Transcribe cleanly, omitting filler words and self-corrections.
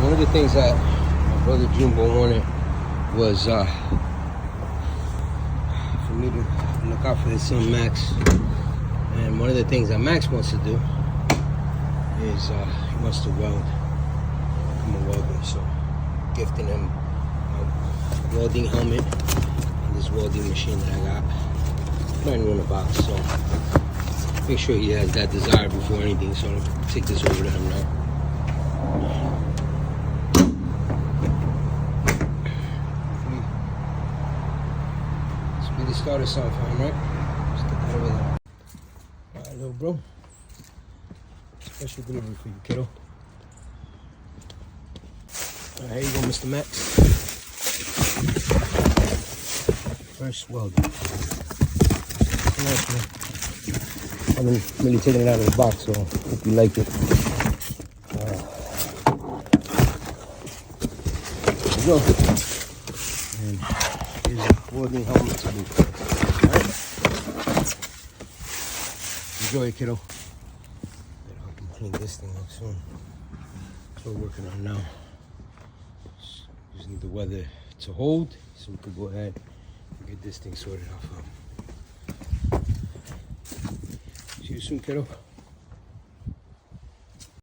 one of the things that my brother Jumbo wanted was for me to look out for his son Max. And one of the things that Max wants to do is he wants to weld. I'm a welder, so gifting him a welding helmet and this welding machine that I got. Brand new in the box, so make sure he has that desire before anything. So I'll take this over to him now. Let's really start us off on, right? Let's get that over there. Alright, little bro. Special delivery for you, kiddo. Alright, here you go, Mr. Max. First welding. Nice, man. I've been really taking it out of the box, so hope you like it. There you go. And here's a welding helmet to boot. Alright? Enjoy it, kiddo. I can clean this thing up soon. That's what we're working on now. Just need the weather to hold, so we could go ahead and get this thing sorted out. See you soon, kiddo.